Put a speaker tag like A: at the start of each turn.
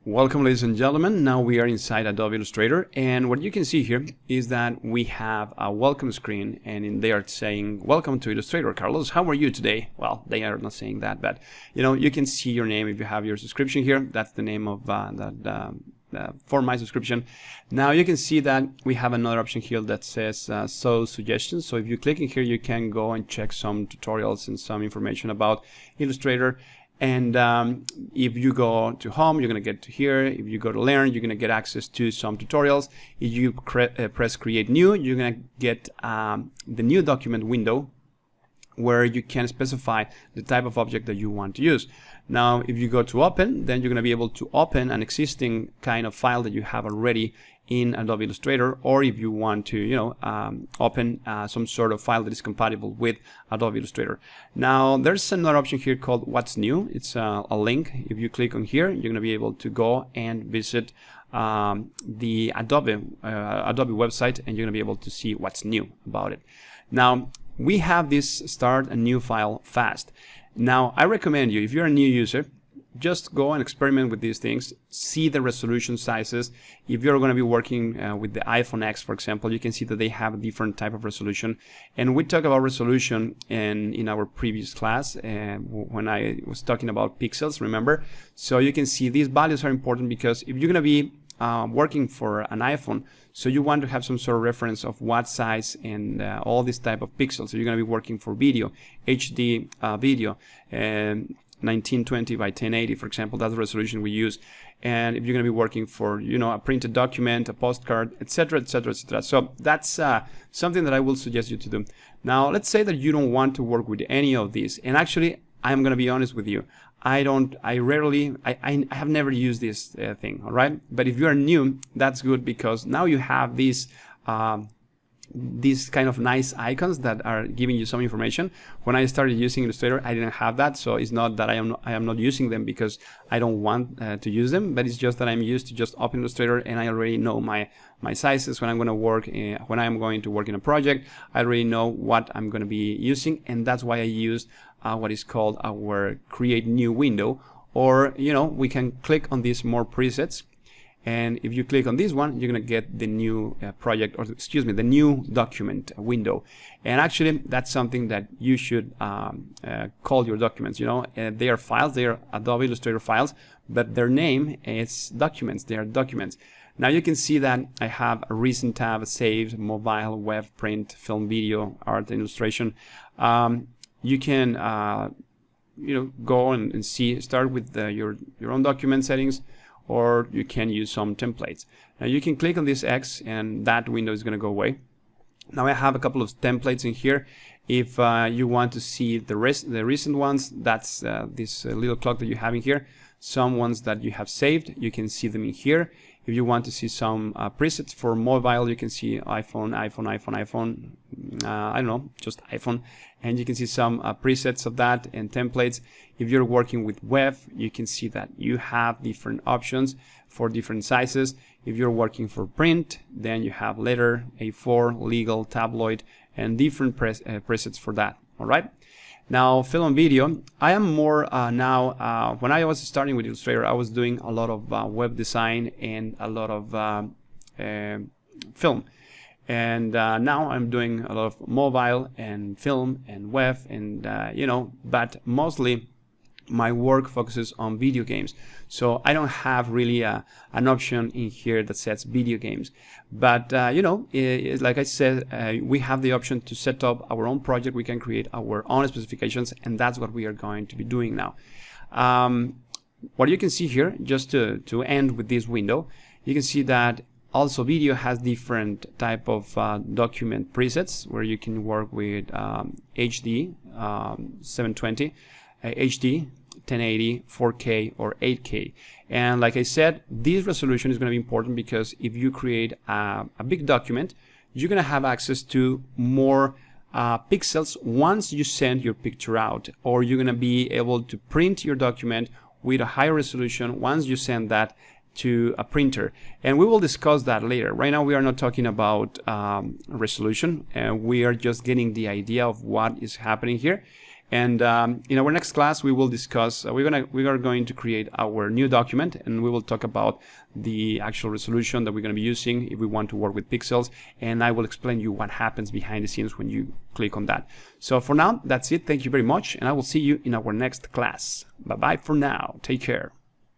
A: Welcome, ladies and gentlemen. Now we are inside Adobe Illustrator, and what you can see here is that we have a welcome screen, and in there it's saying, "Welcome to Illustrator, Carlos. How are you today?" Well, they are not saying that, but you can see your name if you have your subscription here. That's the name of for my subscription. Now you can see that we have another option here that says show suggestions. So if you click in here, you can go and check some tutorials and some information about Illustrator. And if you go to home, you're going to get to here. If you go to learn, you're going to get access to some tutorials. If you press create new, you're going to get the new document window where you can specify the type of object that you want to use. Now, if you go to open, then you're going to be able to open an existing kind of file that you have already in Adobe Illustrator, or if you want to, open some sort of file that is compatible with Adobe Illustrator. Now, there's another option here called What's New. It's a link. If you click on here, you're going to be able to go and visit the Adobe website, and you're going to be able to see what's new about it. Now, we have this start a new file fast. Now, I recommend you, if you're a new user, just go and experiment with these things, see the resolution sizes. If you're going to be working with the iPhone X, for example, you can see that they have a different type of resolution. And we talked about resolution in our previous class when I was talking about pixels, remember? So you can see these values are important because if you're going to be working for an iPhone, so you want to have some sort of reference of what size and all this type of pixels. So you're going to be working for video, HD video, and 1920 by 1080, for example. That's the resolution we use. And if you're going to be working for a printed document, a postcard, etc., etc., etc. So that's something that I will suggest you to do. Now, let's say that you don't want to work with any of these, and actually I'm going to be honest with you, I have never used this thing, all right? But if you are new, that's good, because now you have these kind of nice icons that are giving you some information. When I started using Illustrator, I didn't have that, so it's not that I am not using them because I don't want to use them, but it's just that I'm used to just open Illustrator and I already know my sizes when I'm going to work when I'm going to work in a project. I already know what I'm going to be using, and that's why I use what is called our create new window, or we can click on these more presets. And if you click on this one, you're going to get the new project, or excuse me, the new document window. And actually, that's something that you should call your documents. They are files, they are Adobe Illustrator files, but their name is documents. They are documents. Now you can see that I have a recent tab, saved, mobile, web, print, film, video, art, and illustration. You can go and see, start with your own document settings, or you can use some templates. Now you can click on this X and that window is going to go away. Now I have a couple of templates in here. If you want to see the recent ones, that's this little clock that you have in here. Some ones that you have saved, you can see them in here. If you want to see some presets for mobile, you can see iPhone, I don't know, just iPhone, and you can see some presets of that and templates. If you're working with web, you can see that you have different options for different sizes. If you're working for print, then you have letter, A4, legal, tabloid, and different presets for that. All right. Now, film and video, I am more now, when I was starting with Illustrator, I was doing a lot of web design and a lot of film. And now I'm doing a lot of mobile and film and web, and but mostly my work focuses on video games. So I don't have really an option in here that says video games. But like I said, we have the option to set up our own project. We can create our own specifications, and that's what we are going to be doing now. What you can see here, just to end with this window, you can see that also video has different type of document presets where you can work with HD 720, HD 1080, 4K, or 8K. And like I said, this resolution is going to be important because if you create a big document, you're going to have access to more pixels once you send your picture out, or you're going to be able to print your document with a higher resolution once you send that to a printer. And we will discuss that later. Right now we are not talking about resolution, and we are just getting the idea of what is happening here. And in our next class, we will discuss, we are going to create our new document, and we will talk about the actual resolution that we're going to be using if we want to work with pixels. And I will explain you what happens behind the scenes when you click on that. So for now, that's it. Thank you very much. And I will see you in our next class. Bye-bye for now. Take care.